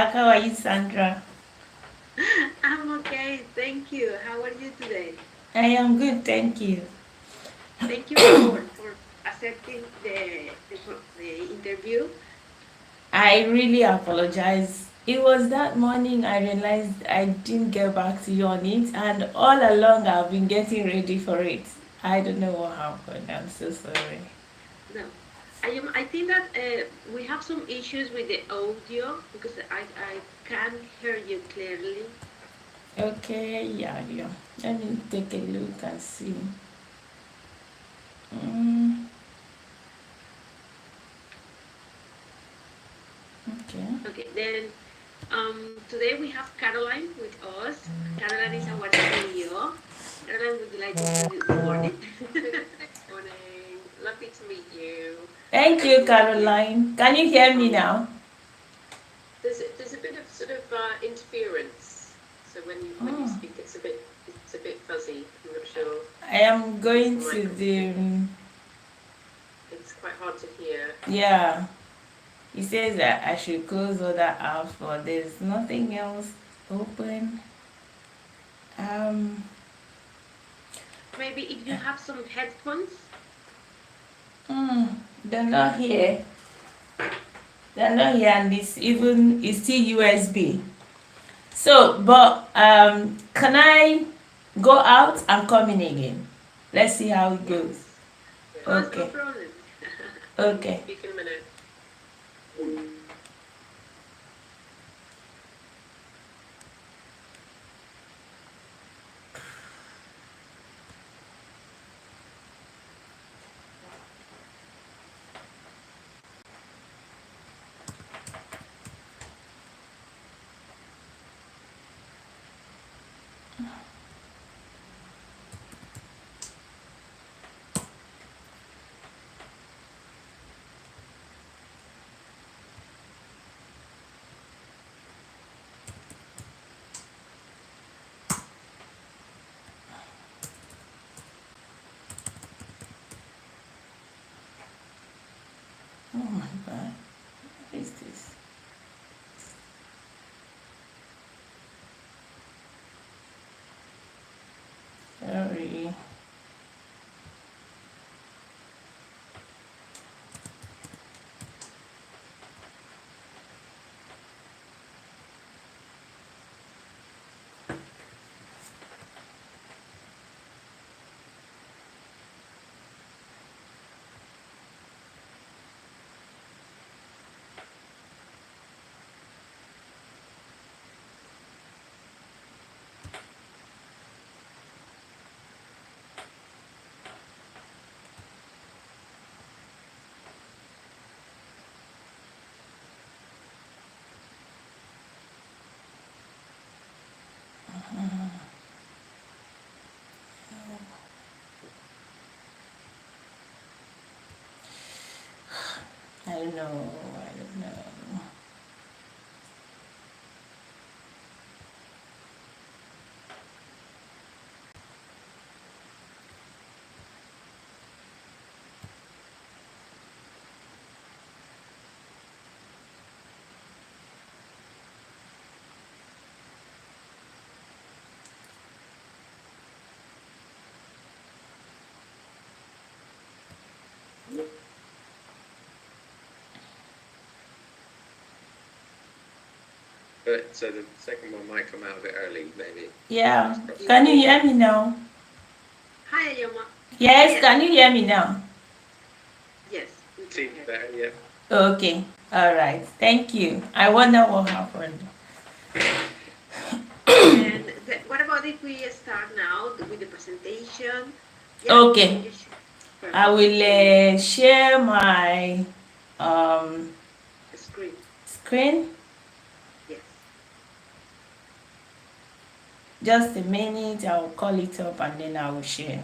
How are you, Sandra? I'm okay, thank you. How are you today? I am good, thank you. Thank you for accepting the interview. I really apologize. It was that morning I realized I didn't get back to you on it, and all along I've been getting ready for it. I don't know what happened. I'm so sorry. No, I think that we have some issues with the audio because I can't hear you clearly. Okay, yeah, yeah. Let me take a look and see. Mm, okay. Okay, then today we have Caroline with us. Caroline is our CEO. Caroline, would you like to say good morning? Good morning. Lovely to meet you. Thank you, Thank you. Caroline. Can you hear me Um, now? there's a bit of sort of interference. So when you Oh, speak, it's a bit fuzzy. I'm not sure I am if it's the going to microphone. the. It's quite hard to hear. Yeah. It says that I should close other apps, but there's nothing else open. Um, Maybe if you have some headphones. hmm, they're not here. They're not here, and it's still USB. So, but can I go out and come in again? Let's see how it goes. Yes, of Yeah. course, no Okay. problem. Okay. Speak in a minute. Oh my God. What is this? Sorry. I don't know. I don't know. But so the second one might come out a bit early, maybe. Yeah. Fingers crossed. Can you hear me now? Hi, Ayoma. Yes. Yes, Can you hear me now? yes, we can Seems hear you. better, yeah. Okay. All right. Thank you. I wonder what happened. And what about if we start now with the presentation? Yeah, can Okay. you? I Perfect. will So, share my um, screen. screen. Yes. Just a minute. I will call it up and then I will share.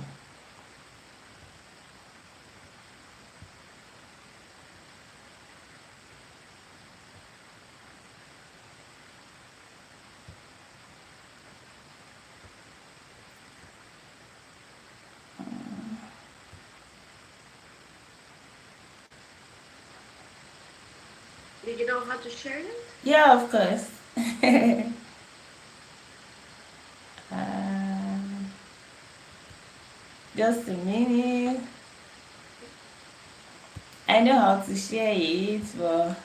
Do you know how to share it? Yeah, of course. Um, just a minute. I know how to share it, but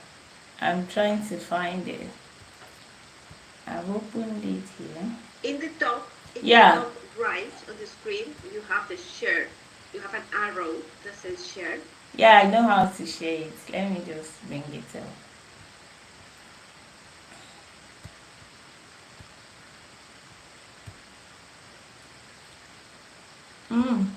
I'm trying to find it. I've opened it here. In the top, Yeah. right on the screen, you have the share. You have an arrow that says share. Yeah, I know how to share it. Let me just bring it up. Mm.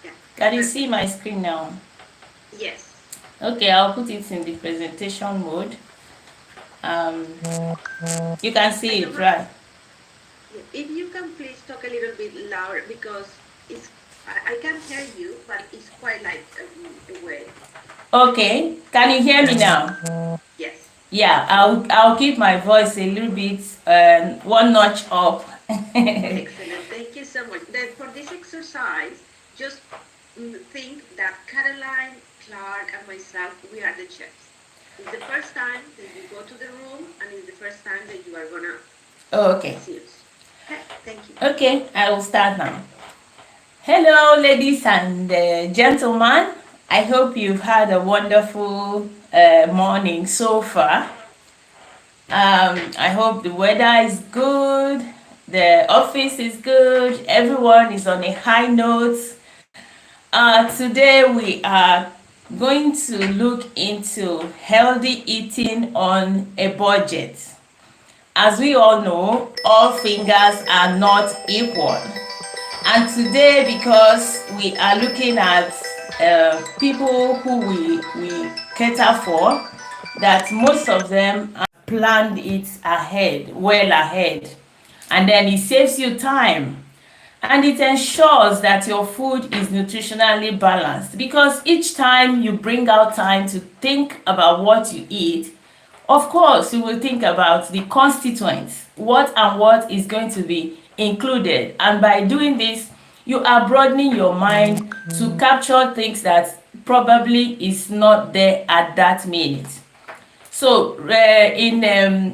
Yeah. Can you see my screen now? Yes. Okay, I'll put it in the presentation mode. You can see it, right? If you can please talk a little bit louder because I can hear you, but it's quite like away. Okay, can you hear me now? Yes. Yeah, I'll keep my voice a little bit one notch up. Excellent. Thank you so much. Then for this exercise, just think that Caroline, Clark, and myself, we are the chefs. It's the first time that you go to the room, and it's the first time that you are gonna Okay. see us. Okay, thank you. Okay, I will start now. Hello, ladies and gentlemen. I hope you've had a wonderful morning so far. I hope the weather is good, the office is good, everyone is on a high note. Today we are going to look into healthy eating on a budget. As we all know, all fingers are not equal. And today, because we are looking at people who we cater for, that most of them planned it ahead, well ahead. And then it saves you time. And it ensures that your food is nutritionally balanced, because each time you bring out time to think about what you eat, of course, you will think about the constituents, what and what is going to be included. And by doing this, you are broadening your mind to capture things that probably is not there at that minute. So in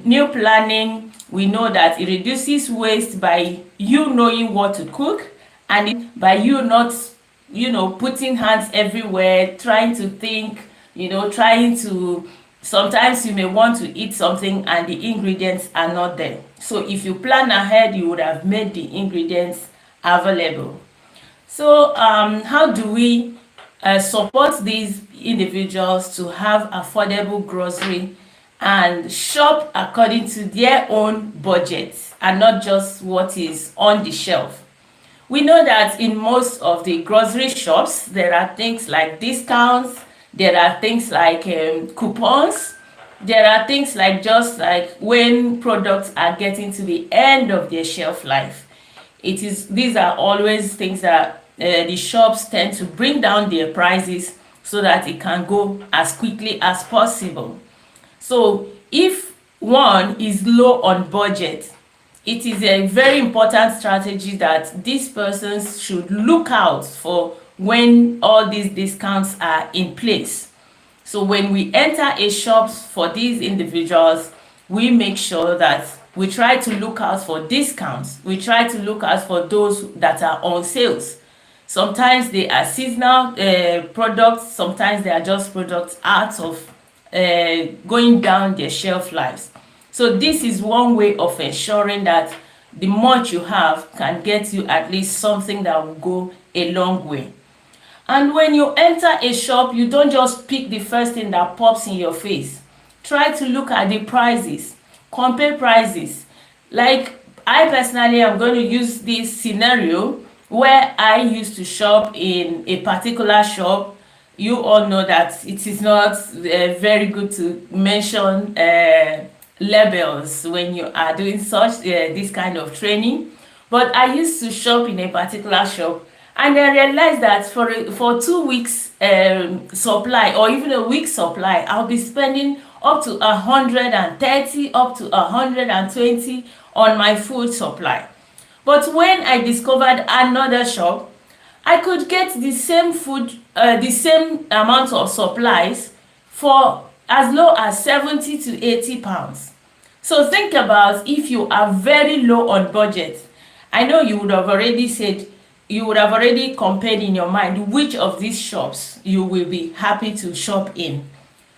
meal planning, we know that it reduces waste by you knowing what to cook, and by you not, putting hands everywhere, trying to think, trying to, sometimes you may want to eat something and the ingredients are not there. So if you plan ahead, you would have made the ingredients available. So how do we support these individuals to have affordable grocery and shop according to their own budgets and not just what is on the shelf? We know that in most of the grocery shops, there are things like discounts, there are things like coupons, there are things like just like when products are getting to the end of their shelf life. These are always things that the shops tend to bring down their prices so that it can go as quickly as possible. So if one is low on budget, it is a very important strategy that these persons should look out for when all these discounts are in place. So when we enter a shop for these individuals, we make sure that we try to look out for discounts. We try to look out for those that are on sales. Sometimes they are seasonal products, sometimes they are just products out of going down their shelf lives. So this is one way of ensuring that the much you have can get you at least something that will go a long way. And when you enter a shop, you don't just pick the first thing that pops in your face. Try to look at the prices, compare prices. Like I personally am going to use this scenario where I used to shop in a particular shop. You all know that it is not very good to mention labels when you are doing such this kind of training. But I used to shop in a particular shop, and I realized that for 2 weeks supply or even a week supply, I'll be spending up to 130, up to 120 on my food supply. But when I discovered another shop, I could get the same food, the same amount of supplies for as low as 70 to 80 pounds. So think about if you are very low on budget. I know you would have already said, you would have already compared in your mind which of these shops you will be happy to shop in.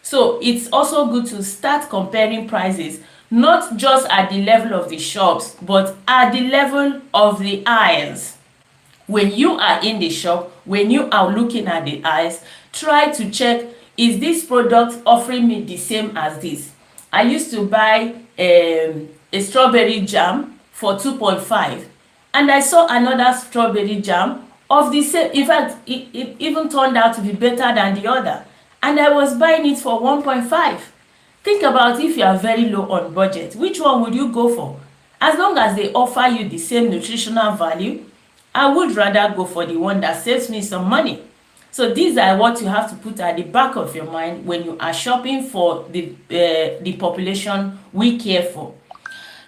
So it's also good to start comparing prices, not just at the level of the shops, but at the level of the aisles. When you are in the shop, when you are looking at the aisles, try to check, is this product offering me the same as this? I used to buy a strawberry jam for 2.5, and I saw another strawberry jam of the same. In fact, it even turned out to be better than the other, and I was buying it for 1.5. Think about if you are very low on budget, which one would you go for? As long as they offer you the same nutritional value, I would rather go for the one that saves me some money. So these are what you have to put at the back of your mind when you are shopping for the population we care for.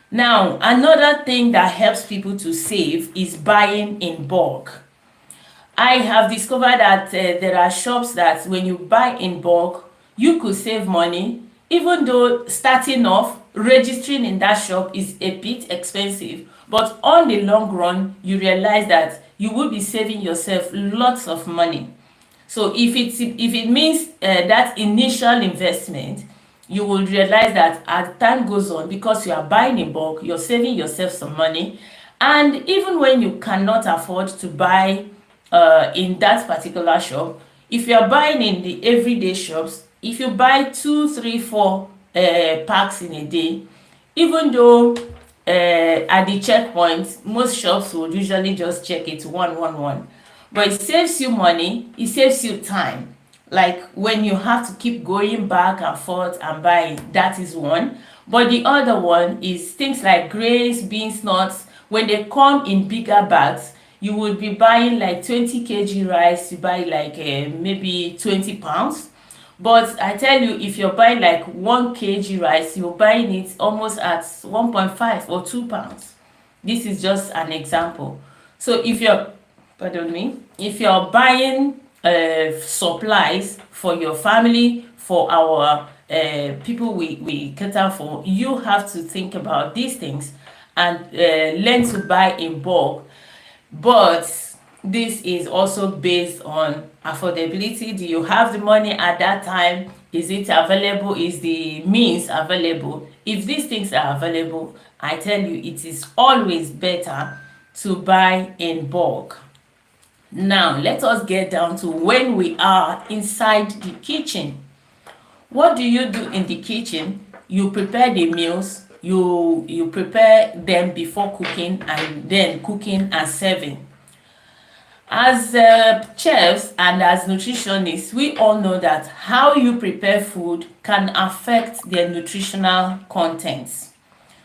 Now, another thing that helps people to save is buying in bulk. I have discovered that there are shops that when you buy in bulk, you could save money, even though starting off, registering in that shop is a bit expensive. But on the long run, you realize that you will be saving yourself lots of money. So if it means that initial investment, you will realize that as time goes on, because you are buying in bulk, you're saving yourself some money. And even when you cannot afford to buy in that particular shop, if you are buying in the everyday shops, if you buy 2, 3, 4 packs in a day, even though at the checkpoint most shops will usually just check it one, but it saves you money, it saves you time. Like when you have to keep going back and forth and buying, that is one. But the other one is things like grains, beans, nuts. When they come in bigger bags, you would be buying like 20 kg rice, you buy like maybe 20 pounds. But I tell you, if you're buying like 1 kg rice, you're buying it almost at 1.5 or 2 pounds. This is just an example. So if you're, pardon me, if you're buying supplies for your family, for our people we cater for, you have to think about these things and learn to buy in bulk. But this is also based on affordability. Do you have the money at that time? Is it available? Is the means available? If these things are available, I tell you, it is always better to buy in bulk. Now, let us get down to when we are inside the kitchen. What do you do in the kitchen? You prepare the meals, you prepare them before cooking and then cooking and serving. As chefs and as nutritionists, we all know that how you prepare food can affect their nutritional contents.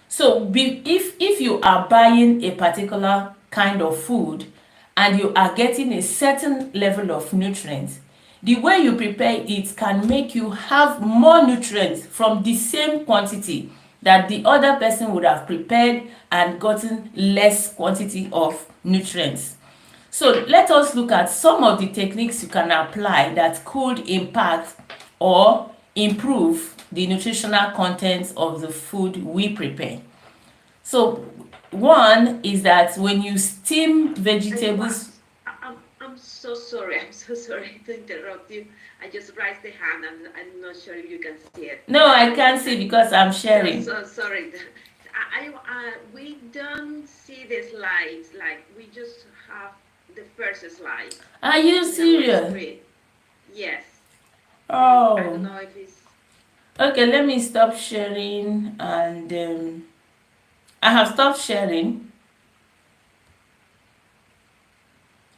So if you are buying a particular kind of food and you are getting a certain level of nutrients, the way you prepare it can make you have more nutrients from the same quantity that the other person would have prepared and gotten less quantity of nutrients. So let us look at some of the techniques you can apply that could impact or improve the nutritional contents of the food we prepare. So one is that when you steam vegetables. I'm so sorry. I'm so sorry to interrupt you. I just raised the hand. I'm not sure if you can see it. No, I can't see because I'm sharing. So sorry. We don't see the slides. Like we just have the first slide. Are you on our serious? screen. Yes. I don't Oh, know if it's. okay. Let me stop sharing and I have stopped sharing.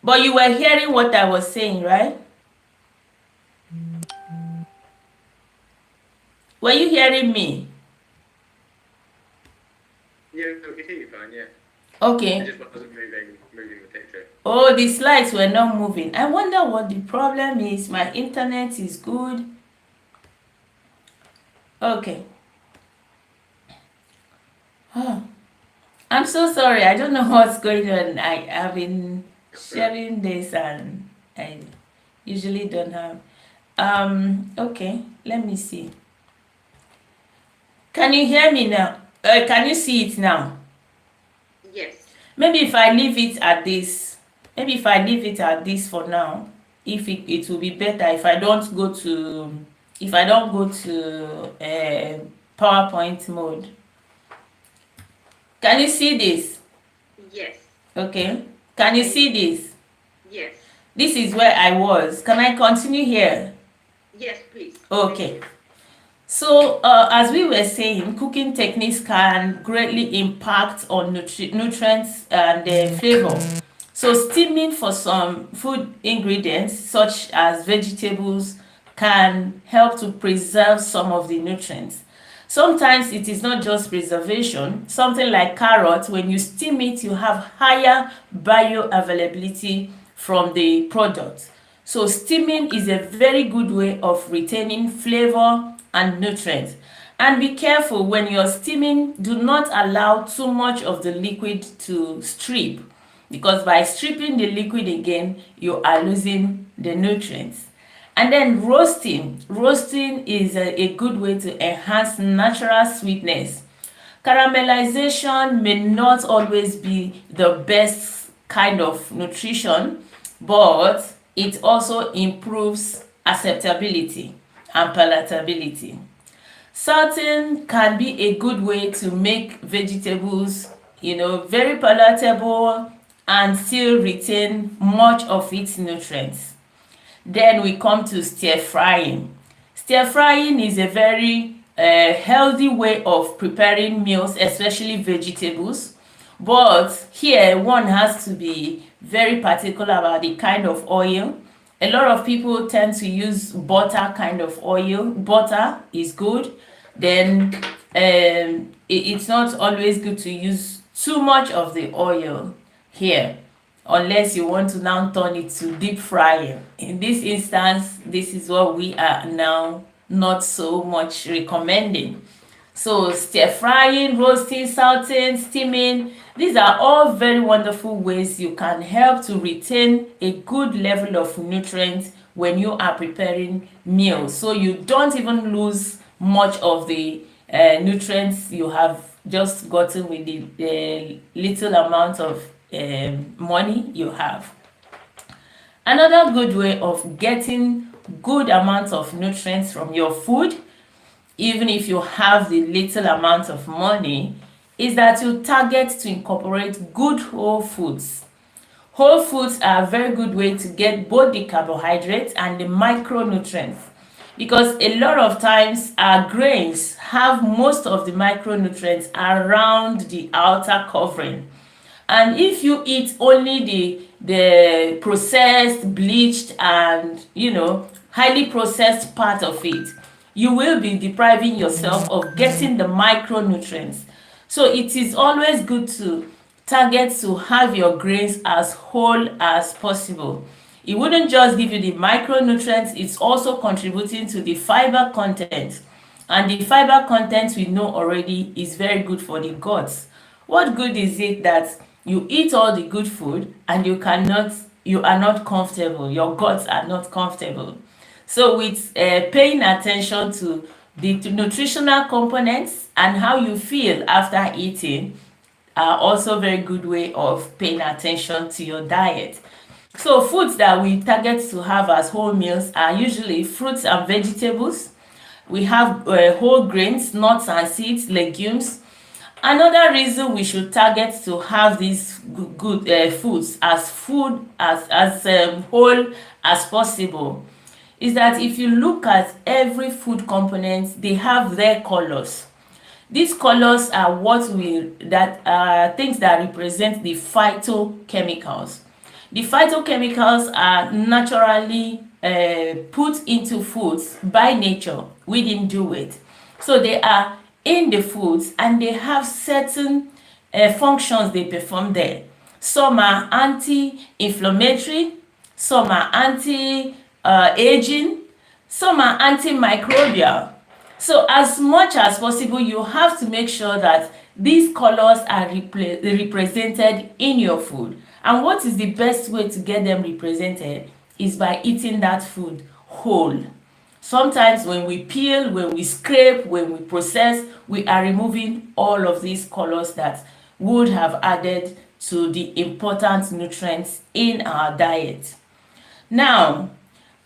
But you were hearing what I was saying, right? Were you hearing me? Yeah, we can hear you fine, yeah. It Okay. just wasn't moving the picture. Oh, the slides were not moving. I wonder what the problem is. My internet is good. Okay. Oh, I'm so sorry. I don't know what's going on. I have been sharing this, and I usually don't have. Okay, let me see. Can you hear me now? Can you see it now? Yes. Maybe if I leave it at this, maybe if I leave it at this for now, if it will be better if I don't go to, PowerPoint mode. Can you see this? Yes. Okay. Can you see this? Yes. This is where I was. Can I continue here? Yes, please. Okay. So, as we were saying, cooking techniques can greatly impact on nutrients and flavor. So, steaming for some food ingredients, such as vegetables, can help to preserve some of the nutrients. Sometimes it is not just preservation. Something like carrot, when you steam it, you have higher bioavailability from the product. So steaming is a very good way of retaining flavor and nutrients. And be careful when you're steaming, do not allow too much of the liquid to strip, because by stripping the liquid again, you are losing the nutrients. And then roasting. Roasting is a good way to enhance natural sweetness. Caramelization may not always be the best kind of nutrition, but it also improves acceptability and palatability. Salting can be a good way to make vegetables, very palatable and still retain much of its nutrients. Then we come to stir frying. Stir frying is a very healthy way of preparing meals, especially vegetables. But here one has to be very particular about the kind of oil. A lot of people tend to use butter kind of oil. Butter is good. Then it's not always good to use too much of the oil here, unless you want to now turn it to deep frying. In this instance, this is what we are now not so much recommending. So stir frying, roasting, salting, steaming, these are all very wonderful ways you can help to retain a good level of nutrients when you are preparing meals, so you don't even lose much of the nutrients you have just gotten with the little amount of money you have. Another good way of getting good amounts of nutrients from your food, even if you have the little amount of money, is that you target to incorporate good whole foods. Whole foods are a very good way to get both the carbohydrates and the micronutrients, because a lot of times our grains have most of the micronutrients around the outer covering. And if you eat only the processed, bleached, and highly processed part of it, you will be depriving yourself of getting the micronutrients. So it is always good to target to have your grains as whole as possible. It wouldn't just give you the micronutrients, it's also contributing to the fiber content. And the fiber content we know already is very good for the guts. What good is it that you eat all the good food and you are not comfortable, your guts are not comfortable? So with paying attention to the nutritional components and how you feel after eating are also very good way of paying attention to your diet. So foods that we target to have as whole meals are usually fruits and vegetables. We have whole grains, nuts and seeds, legumes. Another reason we should target to have these good foods as whole as possible is that if you look at every food component, they have their colors. These colors are things that represent the phytochemicals. The phytochemicals are naturally put into foods by nature. We didn't do it. So they are in the foods and they have certain functions they perform there. Some are anti-inflammatory, some are anti-aging, some are antimicrobial. So as much as possible, you have to make sure that these colors are represented in your food. And what is the best way to get them represented is by eating that food whole. Sometimes when we peel, when we scrape, when we process, we are removing all of these colors that would have added to the important nutrients in our diet. Now,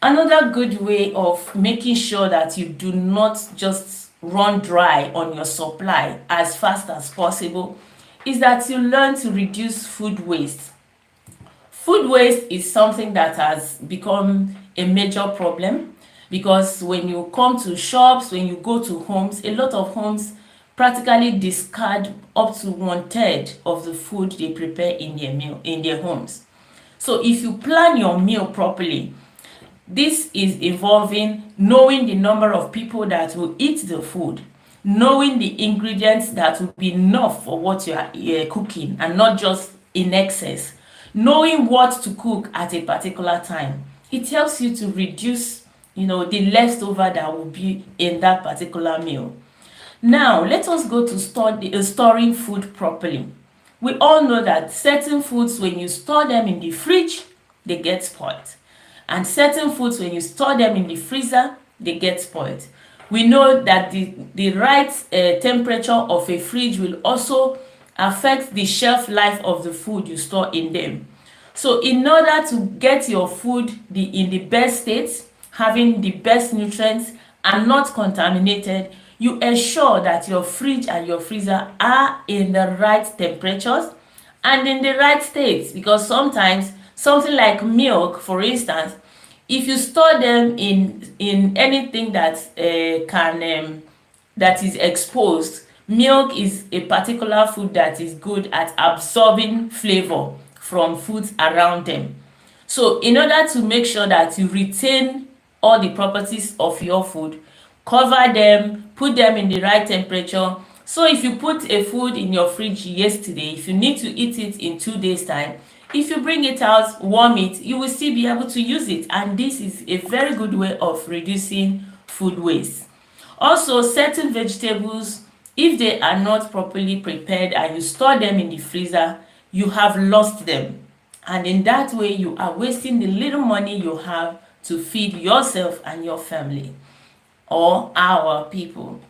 another good way of making sure that you do not just run dry on your supply as fast as possible is that you learn to reduce food waste. Food waste is something that has become a major problem because when you come to shops, when you go to homes, a lot of homes practically discard up to 1/3 of the food they prepare in their homes. So if you plan your meal properly, this is involving knowing the number of people that will eat the food, knowing the ingredients that will be enough for what you are cooking and not just in excess, knowing what to cook at a particular time. It helps you to reduce, the leftover that will be in that particular meal. Now, let us go to storing food properly. We all know that certain foods, when you store them in the fridge, they get spoiled. And certain foods, when you store them in the freezer, they get spoiled. We know that the right temperature of a fridge will also affect the shelf life of the food you store in them. So in order to get your food in the best state, having the best nutrients and not contaminated, you ensure that your fridge and your freezer are in the right temperatures and in the right states, because sometimes something like milk, for instance, if you store them in anything that that is exposed, milk is a particular food that is good at absorbing flavor from foods around them. So in order to make sure that you retain all the properties of your food, cover them, put them in the right temperature. So if you put a food in your fridge yesterday, if you need to eat it in 2 days time, if you bring it out, warm it, you will still be able to use it. And this is a very good way of reducing food waste. Also, certain vegetables, if they are not properly prepared and you store them in the freezer, you have lost them. And in that way, you are wasting the little money you have to feed yourself and your family or our people.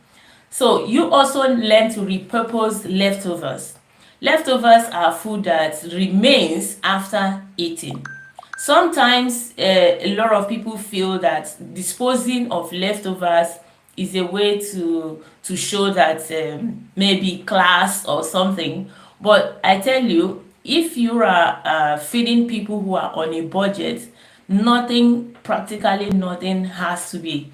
So you also learn to repurpose leftovers. Leftovers are food that remains after eating. Sometimes a lot of people feel that disposing of leftovers is a way to show that maybe class or something. But I tell you, if you are feeding people who are on a budget, practically nothing has to be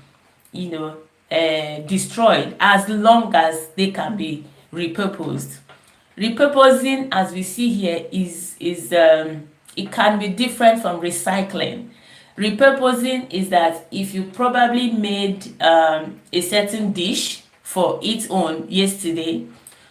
destroyed as long as they can be repurposed. Repurposing, as we see here, is it can be different from recycling. Repurposing is that if you probably made a certain dish for its own yesterday,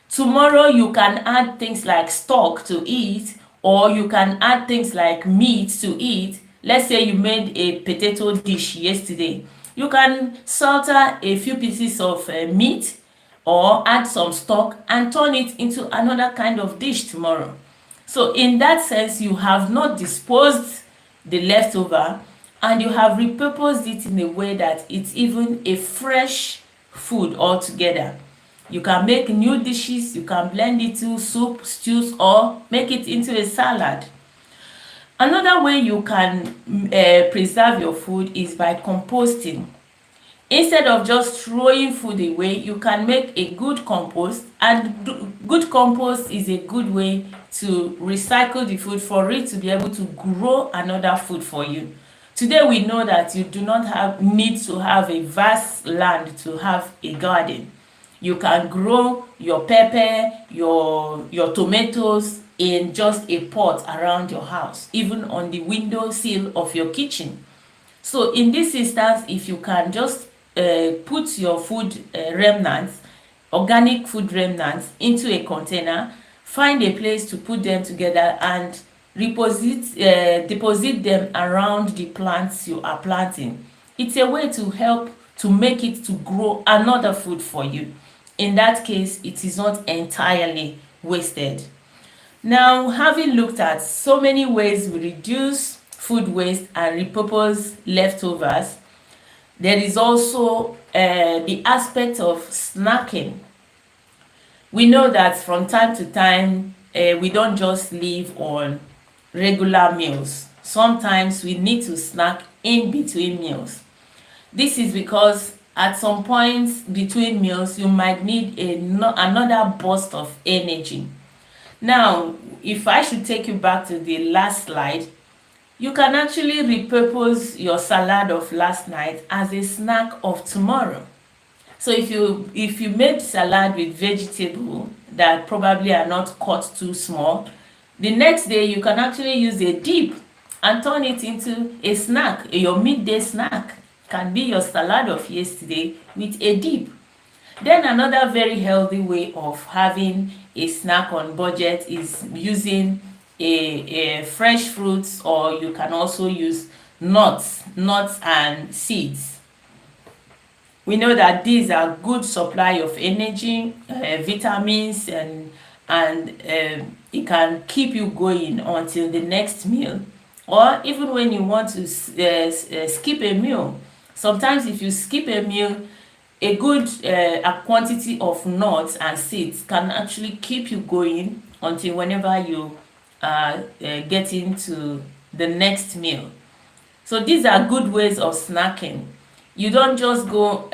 tomorrow you can add things like stock to eat, or you can add things like meat to eat. Let's say you made a potato dish yesterday. You can salter a few pieces of meat or add some stock and turn it into another kind of dish tomorrow. So in that sense, you have not disposed the leftover and you have repurposed it in a way that it's even a fresh food altogether. You can make new dishes, you can blend it to soup, stews, or make it into a salad. Another way you can preserve your food is by composting. Instead of just throwing food away, you can make a good compost, and good compost is a good way to recycle the food for it to be able to grow another food for you. Today we know that you do not need to have a vast land to have a garden. You can grow your pepper, your tomatoes in just a pot around your house, even on the windowsill of your kitchen. So in this instance, if you can just put your food remnants, organic food remnants, into a container, find a place to put them together and deposit them around the plants you are planting. It's a way to help to make it to grow another food for you. In that case, it is not entirely wasted. Now, having looked at so many ways we reduce food waste and repurpose leftovers, there is also the aspect of snacking. We know that from time to time, we don't just live on regular meals. Sometimes we need to snack in between meals. This is because at some points between meals, you might need another burst of energy. Now, if I should take you back to the last slide, you can actually repurpose your salad of last night as a snack of tomorrow. So if you made salad with vegetable that probably are not cut too small, the next day you can actually use a dip and turn it into a snack. Your midday snack can be your salad of yesterday with a dip. Then another very healthy way of having a snack on budget is using a fresh fruits, or you can also use nuts and seeds. We know that these are good supply of energy, vitamins, and it can keep you going until the next meal, or even when you want to skip a meal. Sometimes if you skip a meal, a good a quantity of nuts and seeds can actually keep you going until whenever you get into the next meal. So these are good ways of snacking. You don't just go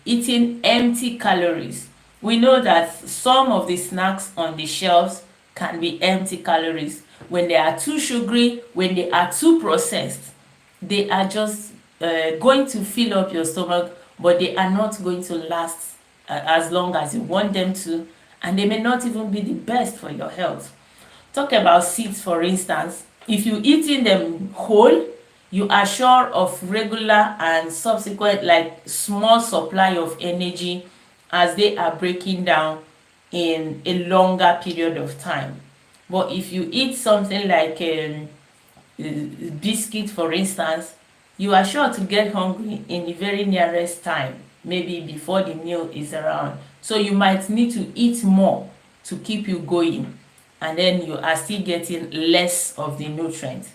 eating empty calories. We know that some of the snacks on the shelves can be empty calories. When they are too sugary, when they are too processed, they are just going to fill up your stomach, but they are not going to last as long as you want them to, and they may not even be the best for your health. Talk about seeds, for instance. If you eating them whole, you are sure of regular and subsequent, like, small supply of energy as they are breaking down in a longer period of time. But if you eat something like biscuit, for instance, you are sure to get hungry in the very nearest time, maybe before the meal is around. So you might need to eat more to keep you going, and then you are still getting less of the nutrients.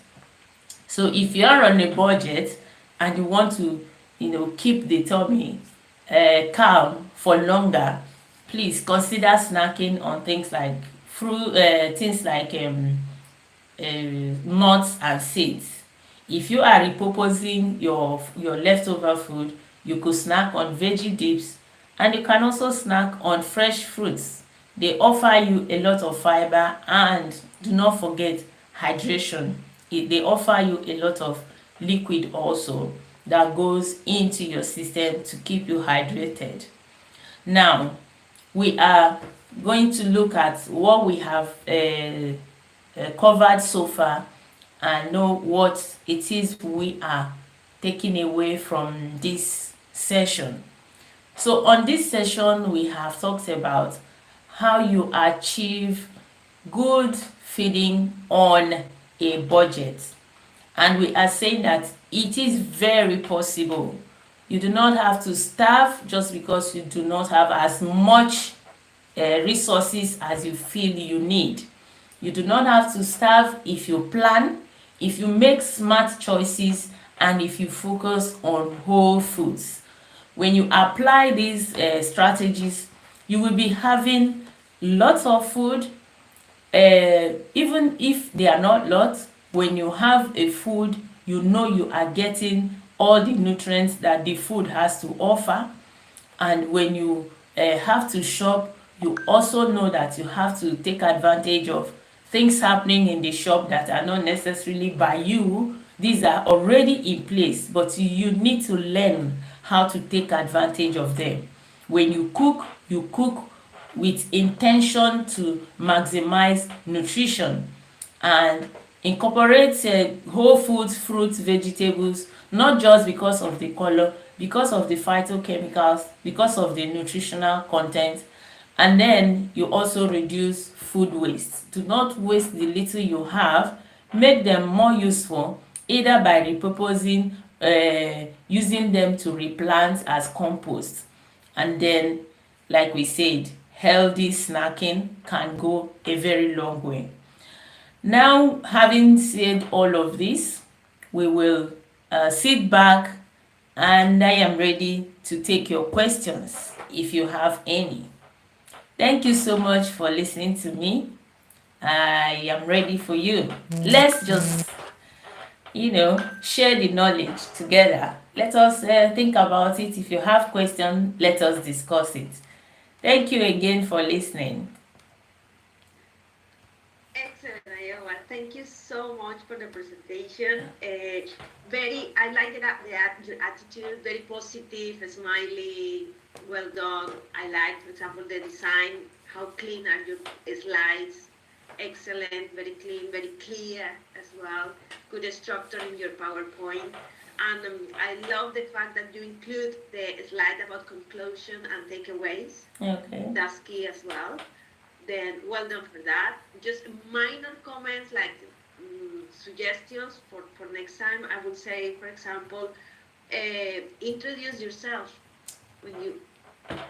So if you are on a budget and you want to, keep the tummy calm for longer, please consider snacking on things like fruit, nuts and seeds. If you are repurposing your leftover food, you could snack on veggie dips, and you can also snack on fresh fruits. They offer you a lot of fiber, and do not forget hydration. They offer you a lot of liquid also that goes into your system to keep you hydrated. Now, we are going to look at what we have covered so far, and know what it is we are taking away from this session. So on this session, we have talked about how you achieve good feeding on a budget, and we are saying that it is very possible. You do not have to starve just because you do not have as much resources as you feel you need. You do not have to starve if you plan, if you make smart choices, and if you focus on whole foods. When you apply these strategies, you will be having lots of food. Even if they are not lots, when you have a food, you know you are getting all the nutrients that the food has to offer. And when you have to shop, you also know that you have to take advantage of things happening in the shop that are not necessarily by you. These are already in place, but you need to learn how to take advantage of them. When you cook with intention to maximize nutrition, and incorporate whole foods, fruits, vegetables, not just because of the color, because of the phytochemicals, because of the nutritional content. And then you also reduce food waste. Do not waste the little you have. Make them more useful, either by repurposing, using them to replant as compost. And then, like we said, healthy snacking can go a very long way. Now, having said all of this, we will sit back and I am ready to take your questions if you have any. Thank you so much for listening to me. I am ready for you. Let's just, share the knowledge together. Let us think about it. If you have questions, let us discuss it. Thank you again for listening. Excellent, Iowa. Thank you so much for the presentation. I like your attitude, very positive, smiley, well done. I like, for example, the design, how clean are your slides. Excellent, very clean, very clear as well. Good structure in your PowerPoint. And I love the fact that you include the slide about conclusion and takeaways. Okay. That's key as well. Then well done for that. Just minor comments like suggestions for next time. I would say, for example, introduce yourself when you,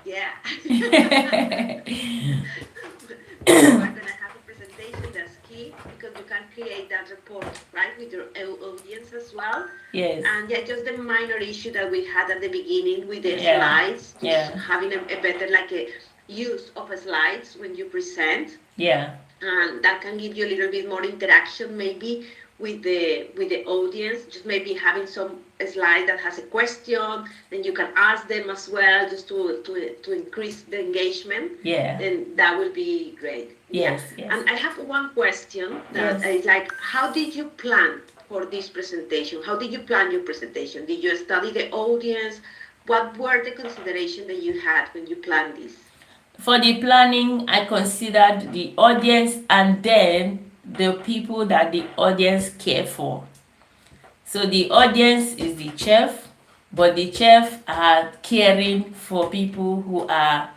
yeah. We're going to have a presentation that's key because you can create that report, right, with your audience as well. Yes. And yeah, just the minor issue that we had at the beginning with the Yeah. slides, just Yeah. having a better use of slides when you present. Yeah. And that can give you a little bit more interaction maybe with the audience, just maybe having some slide that has a question, then you can ask them as well, just to increase the engagement. Yeah. Then that will be great. Yes. Yeah. Yes. And I have one question that Yes. is like, how did you plan for this presentation? How did you plan your presentation? Did you study the audience? What were the considerations that you had when you planned this? For the planning, I considered the audience and then the people that the audience care for. So the audience is the chef, but the chef are caring for people who are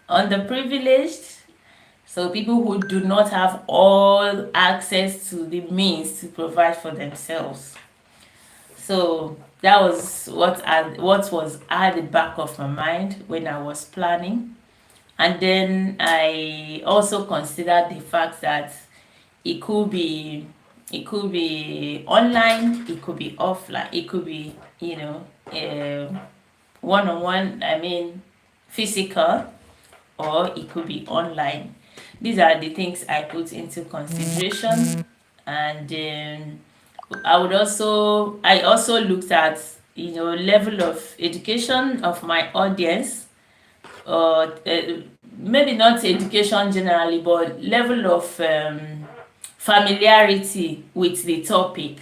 underprivileged. So people who do not have all access to the means to provide for themselves. So that was what was at the back of my mind when I was planning. And then I also considered the fact that it could be online, it could be offline, it could be one-on-one, I mean physical, or it could be online. These are the things I put into consideration. And I also looked at level of education of my audience, or maybe not education generally, but level of familiarity with the topic.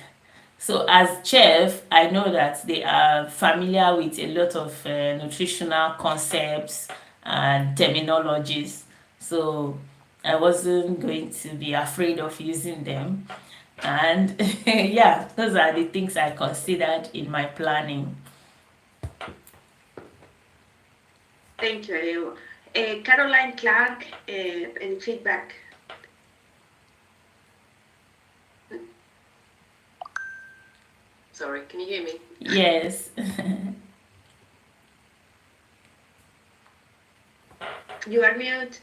So as chef, I know that they are familiar with a lot of nutritional concepts and terminologies. So I wasn't going to be afraid of using them. And yeah, those are the things I considered in my planning. Thank you, Ayo. Caroline Clark, any feedback? Sorry, can you hear me? Yes. You are mute.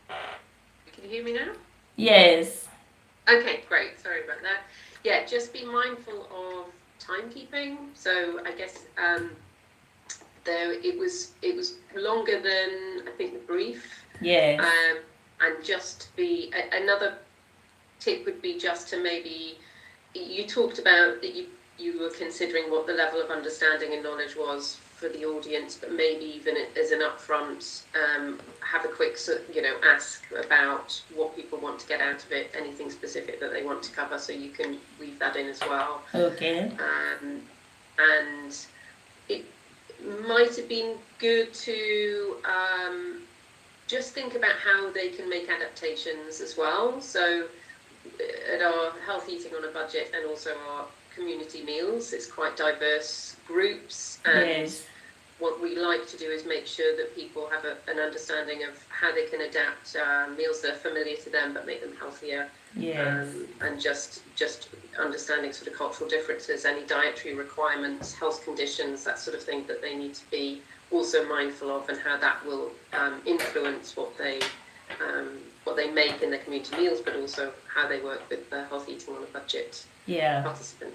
Can you hear me now? Yes. Okay, great. Sorry about that. Yeah, just be mindful of timekeeping. So I guess though it was longer than I think the brief. Yes. And just be another tip would be just to maybe, you talked about that you were considering what the level of understanding and knowledge was for the audience, but maybe even as an upfront, have a quick ask about what people want to get out of it, anything specific that they want to cover, so you can weave that in as well. Okay. And it might have been good to just think about how they can make adaptations as well. So at our Health Eating on a Budget and also our community meals, it's quite diverse groups, and Yes. what we like to do is make sure that people have an understanding of how they can adapt meals that are familiar to them but make them healthier. Yes. And just understanding sort of cultural differences, any dietary requirements, health conditions, that sort of thing that they need to be also mindful of, and how that will influence what they make in their community meals, but also how they work with the health eating on a budget Yeah. participant.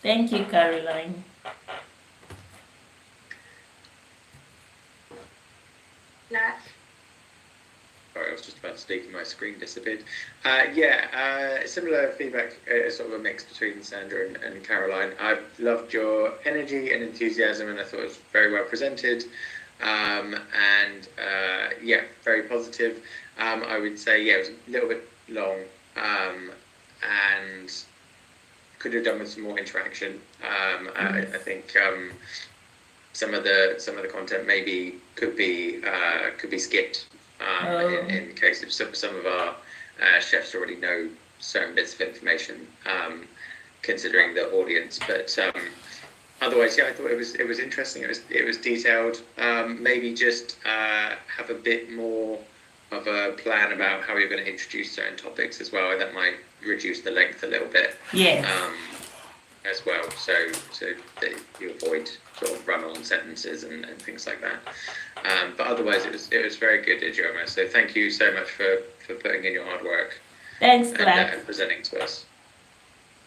Thank you, Caroline. Claire? Sorry, I was just about to speak and my screen disappeared. Similar feedback, sort of a mix between Sandra and Caroline. I loved your energy and enthusiasm, and I thought it was very well presented. Very positive. I would say, it was a little bit long, and could have done with some more interaction. I think some of the content maybe could be skipped. In case of some of our chefs already know certain bits of information, considering the audience. But otherwise, I thought it was interesting. It was detailed. Maybe just have a bit more of a plan about how you're going to introduce certain topics as well. That might reduce the length a little bit. Yes. As well, so that you avoid sort of run-on sentences and things like that. But otherwise, it was very good, Ijeoma. So thank you so much for putting in your hard work. Thanks, and Clark. Presenting to us.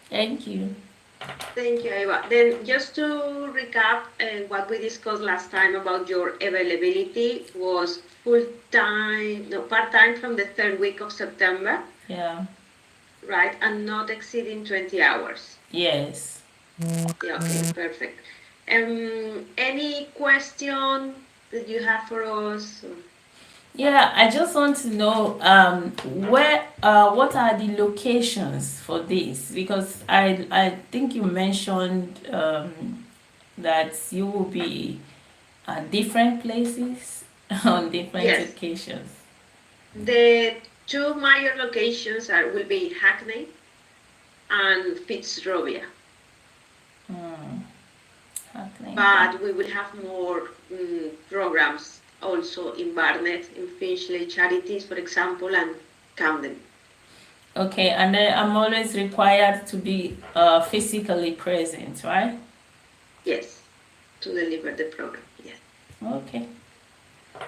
Thank you. Thank you, Eva. Then just to recap, what we discussed last time about your availability was part-time from the 3rd week of September. Yeah. Right, and not exceeding 20 hours. Yes. Yeah, okay, perfect. Any question that you have for us? Yeah, I just want to know what are the locations for this? Because I think you mentioned that you will be at different places on different Yes. occasions. The 2 major locations will be Hackney and Fitzrovia. Hackney. But we will have more programs also in Barnet, in Finchley Charities, for example, and Camden. Okay, and then I'm always required to be physically present, right? Yes, to deliver the program, yes. Okay.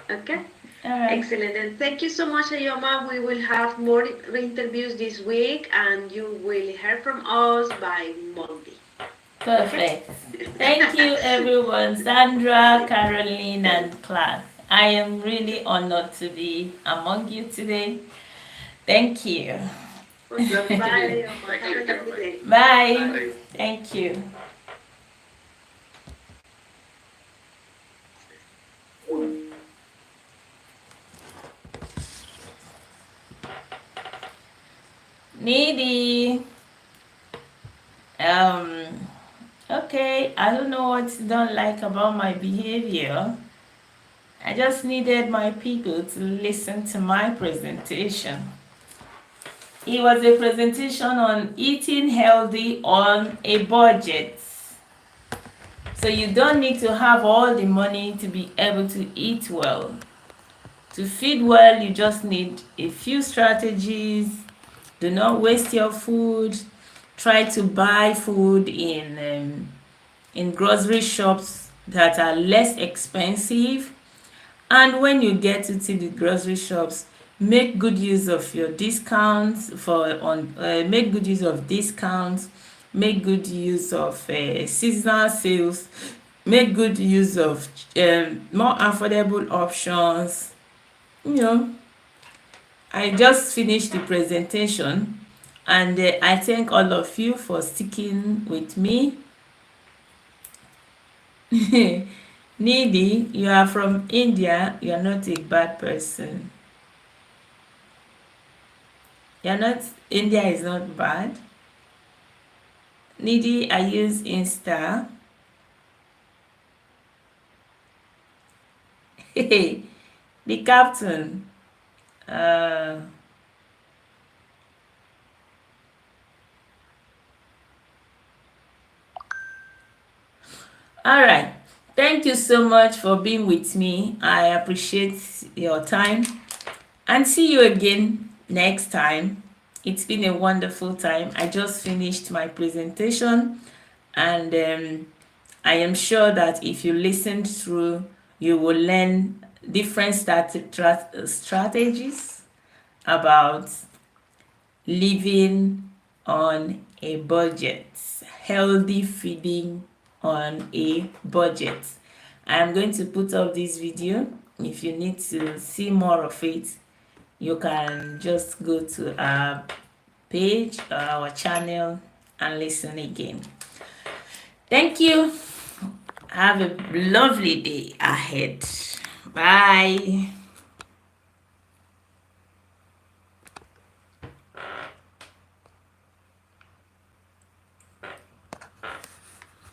Okay. All right. Excellent, and thank you so much, Ayoma. We will have more interviews this week, and you will hear from us by Monday. Perfect. Thank you, everyone. Sandra, Caroline, and Clark. I am really honored to be among you today. Thank you. Bye, Ayoma. Thank Have you, a lovely Ayoma. day. Bye. Bye. Thank you. Needy. Okay, I don't know what you don't like about my behavior. I just needed my people to listen to my presentation. It was a presentation on eating healthy on a budget. So you don't need to have all the money to be able to eat well. To feed well, you just need a few strategies. Do not waste your food. Try to buy food in grocery shops that are less expensive. And when you get to the grocery shops, make good use of your discounts make good use of discounts, make good use of seasonal sales, make good use of more affordable options. I just finished the presentation, and I thank all of you for sticking with me. Needy, you are from India. You are not a bad person. India is not bad. Needy, I use Insta. The captain. All right. Thank you so much for being with me. I appreciate your time and see you again next time. It's been a wonderful time. I just finished my presentation, and I am sure that if you listen through, you will learn different strategies about living on a budget, healthy feeding on a budget. I'm going to put up this video. If you need to see more of it, you can just go to our page or our channel and listen again. Thank you. Have a lovely day ahead. Bye.